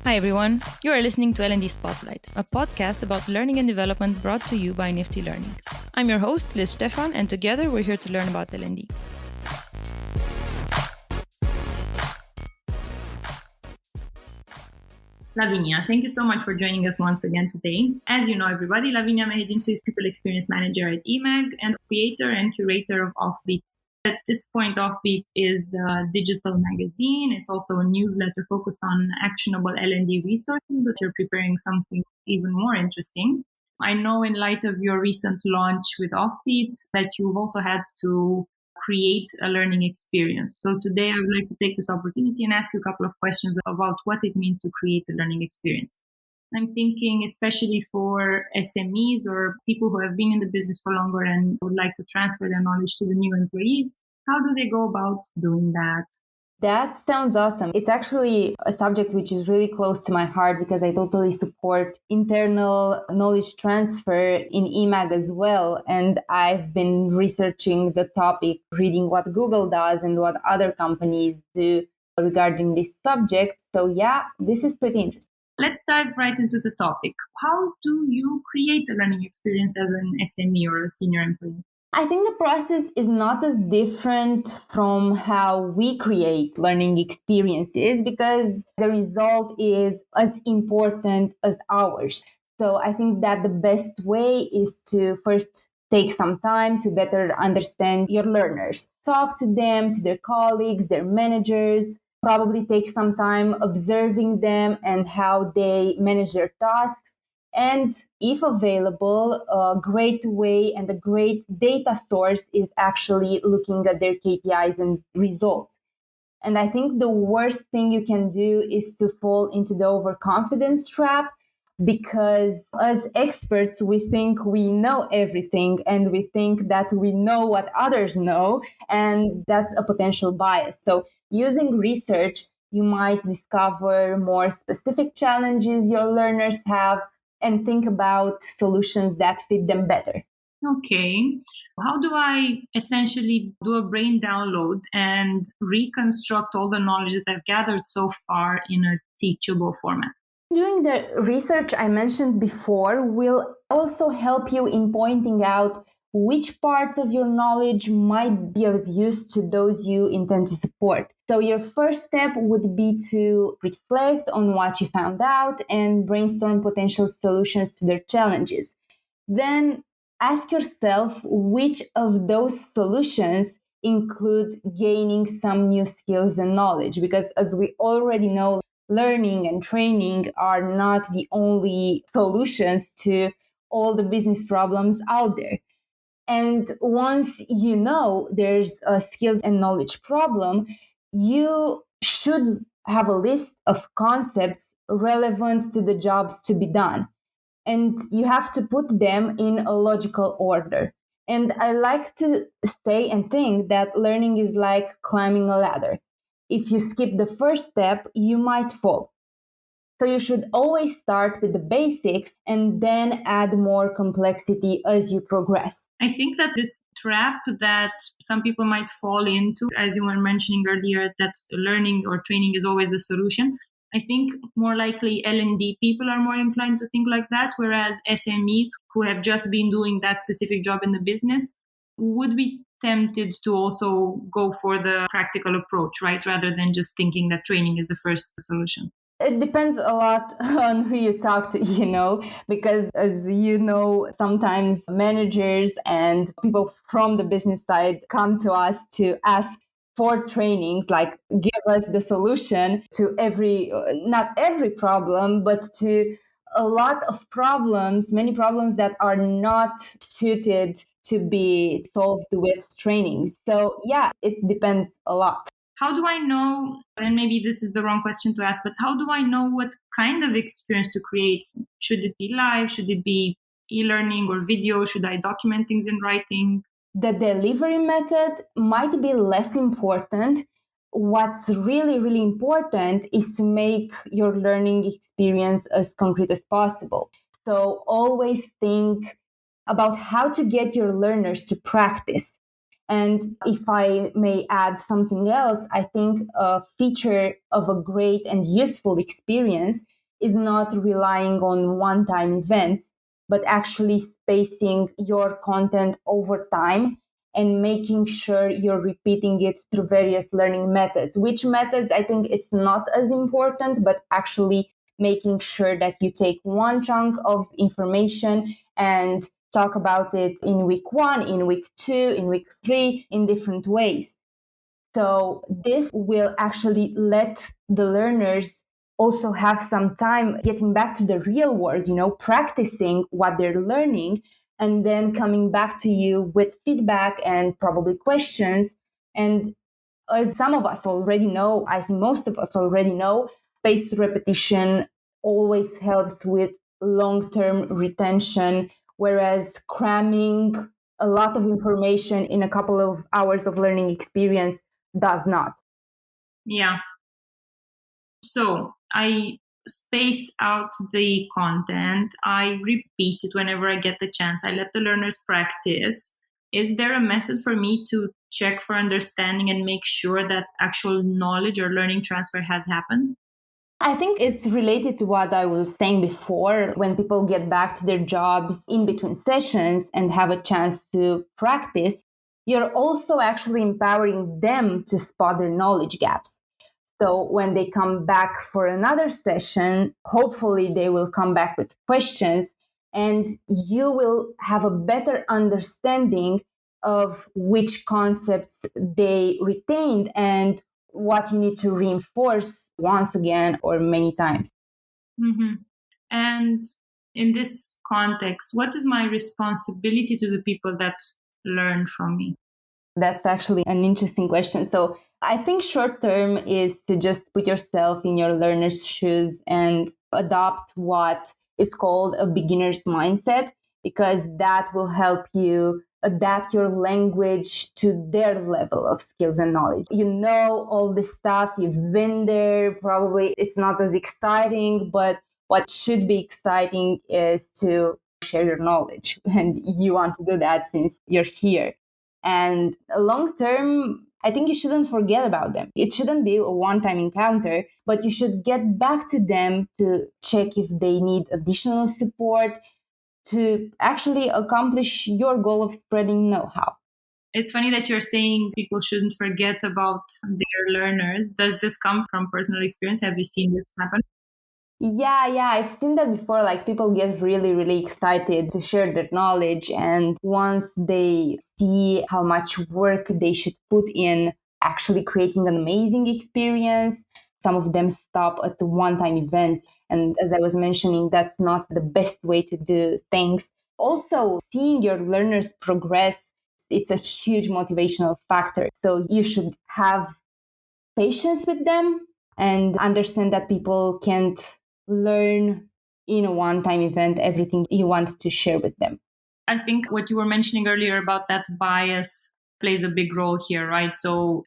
Hi everyone, you are listening to L&D Spotlight, a podcast about learning and development brought to you by Nifty Learning. I'm your host, Liz Stefan, and together we're here to learn about L&D. Lavinia, thank you so much for joining us once again today. As you know, everybody, Lavinia Mehedintu is People Experience Manager at eMAG and creator and curator of Offbeat. At this point, Offbeat is a digital magazine. It's also a newsletter focused on actionable L&D resources, but you're preparing something even more interesting. I know in light of your recent launch with Offbeat that you've also had to create a learning experience. So today I would like to take this opportunity and ask you a couple of questions about what it means to create a learning experience. I'm thinking especially for SMEs or people who have been in the business for longer and would like to transfer their knowledge to the new employees. How do they go about doing that? That sounds awesome. It's actually a subject which is really close to my heart because I totally support internal knowledge transfer in eMAG as well. And I've been researching the topic, reading what Google does and what other companies do regarding this subject. So yeah, this is pretty interesting. Let's dive right into the topic. How do you create a learning experience as an SME or a senior employee? I think the process is not as different from how we create learning experiences because the result is as important as ours. So I think that the best way is to first take some time to better understand your learners. Talk to them, to their colleagues, their managers, probably take some time observing them and how they manage their tasks. And if available, a great way and a great data source is actually looking at their KPIs and results. And I think the worst thing you can do is to fall into the overconfidence trap because as experts, we think we know everything and we think that we know what others know, and that's a potential bias. So using research, you might discover more specific challenges your learners have and think about solutions that fit them better. Okay. How do I essentially do a brain download and reconstruct all the knowledge that I've gathered so far in a teachable format? Doing the research I mentioned before will also help you in pointing out which parts of your knowledge might be of use to those you intend to support. So your first step would be to reflect on what you found out and brainstorm potential solutions to their challenges. Then ask yourself which of those solutions include gaining some new skills and knowledge, because as we already know, learning and training are not the only solutions to all the business problems out there. And once you know there's a skills and knowledge problem, you should have a list of concepts relevant to the jobs to be done. And you have to put them in a logical order. And I like to say and think that learning is like climbing a ladder. If you skip the first step, you might fall. So you should always start with the basics and then add more complexity as you progress. I think that this trap that some people might fall into, as you were mentioning earlier, that learning or training is always the solution. I think more likely L&D people are more inclined to think like that, whereas SMEs who have just been doing that specific job in the business would be tempted to also go for the practical approach, right? Rather than just thinking that training is the first solution. It depends a lot on who you talk to, because as you know, sometimes managers and people from the business side come to us to ask for trainings, like give us the solution to not every problem, but to a lot of problems, many problems that are not suited to be solved with trainings. So yeah, it depends a lot. How do I know, and maybe this is the wrong question to ask, but how do I know what kind of experience to create? Should it be live? Should it be e-learning or video? Should I document things in writing? The delivery method might be less important. What's really, really important is to make your learning experience as concrete as possible. So always think about how to get your learners to practice. And if I may add something else, I think a feature of a great and useful experience is not relying on one-time events, but actually spacing your content over time and making sure you're repeating it through various learning methods. Which methods, I think it's not as important, but actually making sure that you take one chunk of information and talk about it in week 1, in week 2, in week 3, in different ways. So this will actually let the learners also have some time getting back to the real world, practicing what they're learning and then coming back to you with feedback and probably questions. And as some of us already know, I think most of us already know, spaced repetition always helps with long-term retention, whereas cramming a lot of information in a couple of hours of learning experience does not. Yeah. So I space out the content. I repeat it whenever I get the chance. I let the learners practice. Is there a method for me to check for understanding and make sure that actual knowledge or learning transfer has happened? I think it's related to what I was saying before. When people get back to their jobs in between sessions and have a chance to practice, you're also actually empowering them to spot their knowledge gaps. So when they come back for another session, hopefully they will come back with questions and you will have a better understanding of which concepts they retained and what you need to reinforce once again or many times. Mm-hmm. And in this context, what is my responsibility to the people that learn from me? That's actually an interesting question. So I think short term is to just put yourself in your learner's shoes and adopt what is called a beginner's mindset, because that will help you adapt your language to their level of skills and knowledge. You know all this stuff, you've been there, probably it's not as exciting, but what should be exciting is to share your knowledge. And you want to do that since you're here. And long term, I think you shouldn't forget about them. It shouldn't be a one time encounter, but you should get back to them to check if they need additional support to actually accomplish your goal of spreading know how. It's funny that you're saying people shouldn't forget about their learners. Does this come from personal experience? Have you seen this happen? Yeah, I've seen that before. Like people get really, really excited to share their knowledge. And once they see how much work they should put in actually creating an amazing experience, some of them stop at the one time events. And as I was mentioning, that's not the best way to do things. Also, seeing your learners progress, it's a huge motivational factor. So you should have patience with them and understand that people can't learn in a one time event everything you want to share with them. I think what you were mentioning earlier about that bias plays a big role here, right? So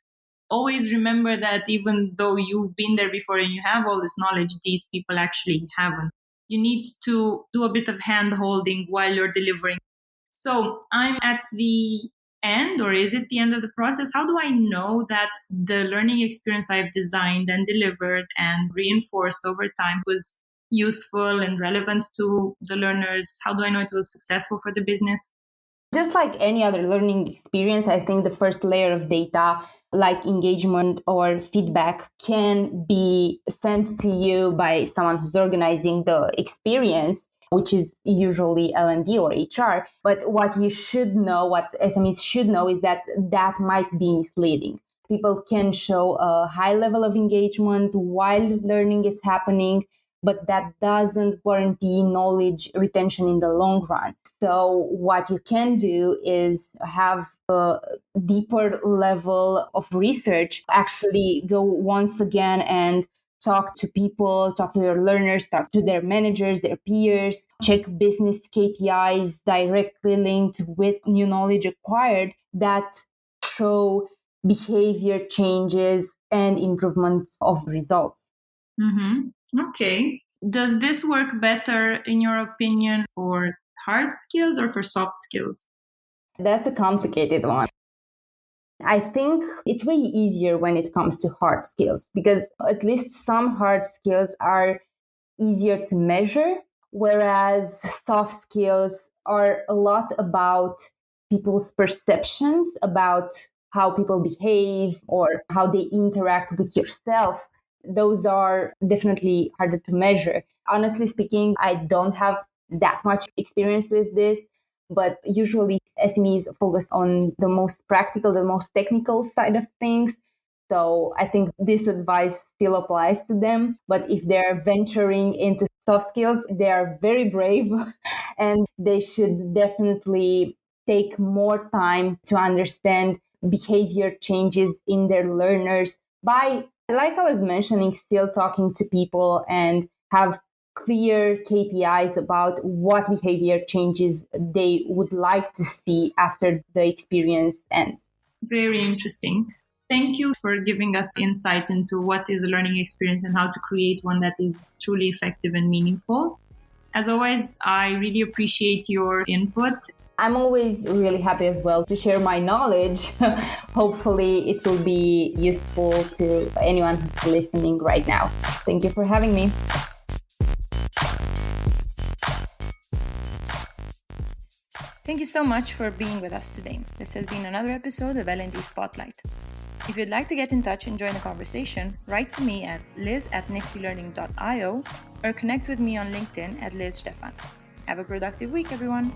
always remember that even though you've been there before and you have all this knowledge, these people actually haven't. You need to do a bit of hand holding while you're delivering. So I'm at the end, or is it the end of the process? How do I know that the learning experience I've designed and delivered and reinforced over time was useful and relevant to the learners? How do I know it was successful for the business? Just like any other learning experience, I think the first layer of data, like engagement or feedback, can be sent to you by someone who's organizing the experience, which is usually L&D or HR. But what you should know, what SMEs should know, is that that might be misleading. People can show a high level of engagement while learning is happening, but that doesn't guarantee knowledge retention in the long run. So what you can do is have a deeper level of research, actually go once again and talk to people, talk to your learners, talk to their managers, their peers, check business KPIs directly linked with new knowledge acquired that show behavior changes and improvements of results. Mm-hmm. Okay. Does this work better, in your opinion, for hard skills or for soft skills? That's a complicated one. I think it's way easier when it comes to hard skills because at least some hard skills are easier to measure, whereas soft skills are a lot about people's perceptions about how people behave or how they interact with yourself. Those are definitely harder to measure. Honestly speaking, I don't have that much experience with this, but usually SMEs focus on the most practical, the most technical side of things. So I think this advice still applies to them. But if they're venturing into soft skills, they are very brave and they should definitely take more time to understand behavior changes in their learners by, like I was mentioning, still talking to people and have clear KPIs about what behavior changes they would like to see after the experience ends. Very interesting. Thank you for giving us insight into what is a learning experience and how to create one that is truly effective and meaningful. As always, I really appreciate your input. I'm always really happy as well to share my knowledge. Hopefully, it will be useful to anyone who's listening right now. Thank you for having me. Thank you so much for being with us today. This has been another episode of L&D Spotlight. If you'd like to get in touch and join the conversation, write to me at liz@niftylearning.io or connect with me on LinkedIn at Liz Stefan. Have a productive week, everyone.